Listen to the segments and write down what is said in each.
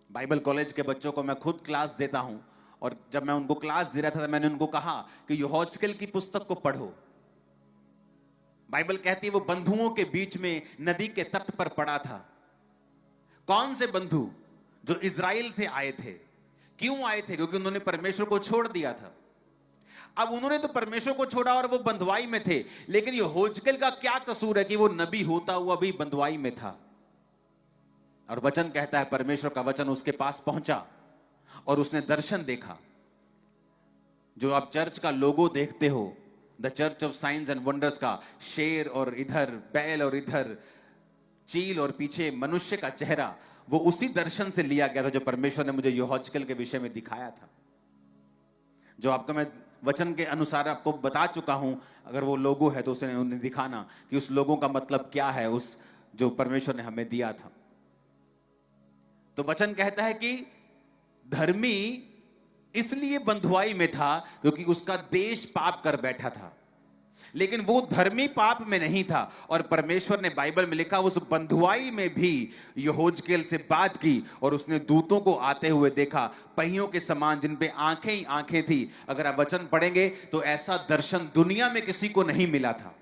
Bible college के बच्चों को मैं खुद क्लास देता हूं, और जब मैं उनको क्लास दे रहा था तो मैंने उनको कहा कि यहोशूएल की पुस्तक को पढ़ो। बाइबल कहती है वो बंधुओं के बीच में नदी के तट पर पड़ा था। कौन से बंधु? जो इजराइल से आए थे। क्यों आए थे? क्योंकि उन्होंने परमेश्वर को छोड़ दिया था। अब उन्होंने तो परमेश्वर को छोड़ा और वो बंधुआई में थे, लेकिन यहोशूएल का क्या कसूर है कि वो नबी होता हुआ भी बंधुआई में था। और वचन कहता है परमेश्वर का वचन उसके पास पहुंचा और उसने दर्शन देखा। जो आप चर्च का लोगो देखते हो, the church of science and wonders का शेर और इधर बैल और इधर चील और पीछे मनुष्य का चेहरा, वो उसी दर्शन से लिया गया था जो परमेश्वर ने मुझे यहोशूएल के विषय में दिखाया था। जो आपको मैं वचन के अनुसार आपको बता चुका हूं। अगर वो लोगो है तो उसे उन्हें दिखाना कि उस लोगों का मतलब क्या है, उस जो परमेश्वर ने हमें दिया था। तो वचन कहता है कि धर्मी इसलिए बंधुआई में था क्योंकि उसका देश पाप कर बैठा था, लेकिन वो धर्मी पाप में नहीं था। और परमेश्वर ने बाइबल में लिखा उस बंधुआई में भी यहोशूएल से बात की और उसने दूतों को आते हुए देखा, पहियों के समान जिन पे आंखें ही आंखें थी। अगर आप वचन पढ़ेंगे तो ऐसा दर्शन दुनिया में किसी को नहीं मिला था।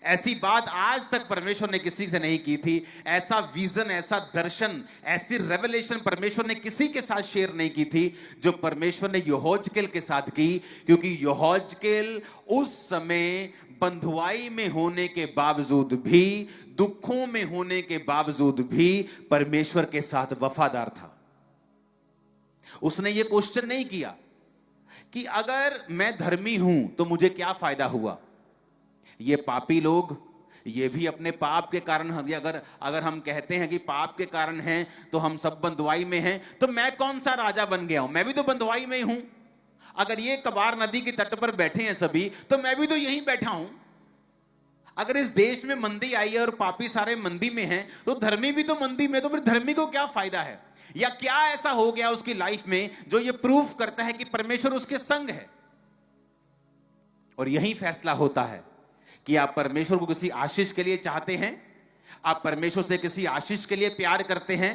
ऐसी बात आज तक परमेश्वर ने किसी से नहीं की थी। ऐसा विजन, ऐसा दर्शन, ऐसी रेवलेशन परमेश्वर ने किसी के साथ शेयर नहीं की थी जो परमेश्वर ने यहोशूएल के साथ की। क्योंकि यहोशूएल उस समय बंधुआई में होने के बावजूद भी, दुखों में होने के बावजूद भी परमेश्वर के साथ वफादार था। उसने ये क्वेश्चन नहीं किया कि अगर मैं धर्मी हूं तो मुझे क्या फायदा हुआ। ये पापी लोग, ये भी अपने पाप के कारण, अगर हम कहते हैं कि पाप के कारण हैं तो हम सब बंधुआई में हैं, तो मैं कौन सा राजा बन गया हूं? मैं भी तो बंधुआई में ही हूं। अगर ये कबार नदी के तट पर बैठे हैं सभी, तो मैं भी तो यहीं बैठा हूं। अगर इस देश में मंदी आई है और पापी सारे मंदी में हैं, तो धर्मी भी तो मंदी में, तो फिर धर्मी को क्या फायदा है? या क्या ऐसा हो गया उसकी लाइफ में जो ये प्रूफ करता है कि परमेश्वर उसके संग है? और यही फैसला होता है कि आप परमेश्वर को किसी आशीष के लिए चाहते हैं, आप परमेश्वर से किसी आशीष के लिए प्यार करते हैं,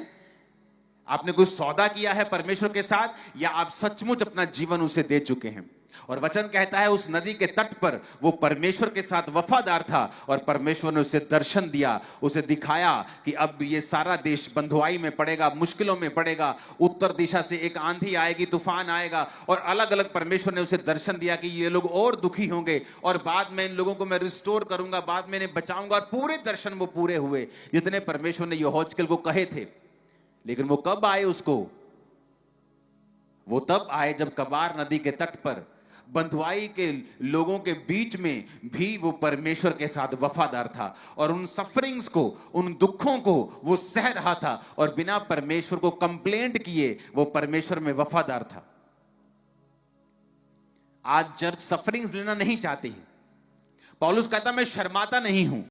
आपने कुछ सौदा किया है परमेश्वर के साथ, या आप सचमुच अपना जीवन उसे दे चुके हैं। और वचन कहता है उस नदी के तट पर वो परमेश्वर के साथ वफादार था और परमेश्वर ने उसे दर्शन दिया, उसे दिखाया कि अब ये सारा देश बंधुआई में पड़ेगा, मुश्किलों में पड़ेगा। उत्तर दिशा से एक आंधी आएगी, तूफान आएगा, और अलग अलग परमेश्वर ने उसे दर्शन दिया कि ये लोग और दुखी होंगे और बाद में इन लोगों को मैं रिस्टोर करूंगा, बाद में इन्हें बचाऊंगा। और पूरे दर्शन वो पूरे हुए जितने परमेश्वर ने यहोशूएल को कहे थे। लेकिन वो कब आए उसको? वो तब आए जब कबार नदी के तट पर बंधुआई के लोगों के बीच में भी वो परमेश्वर के साथ वफादार था, और उन सफरिंग्स को, उन दुखों को वो सह रहा था और बिना परमेश्वर को कंप्लेंट किए वो परमेश्वर में वफादार था। आज चर्च सफरिंग्स लेना नहीं चाहती है। पौलुस कहता मैं शर्माता नहीं हूं।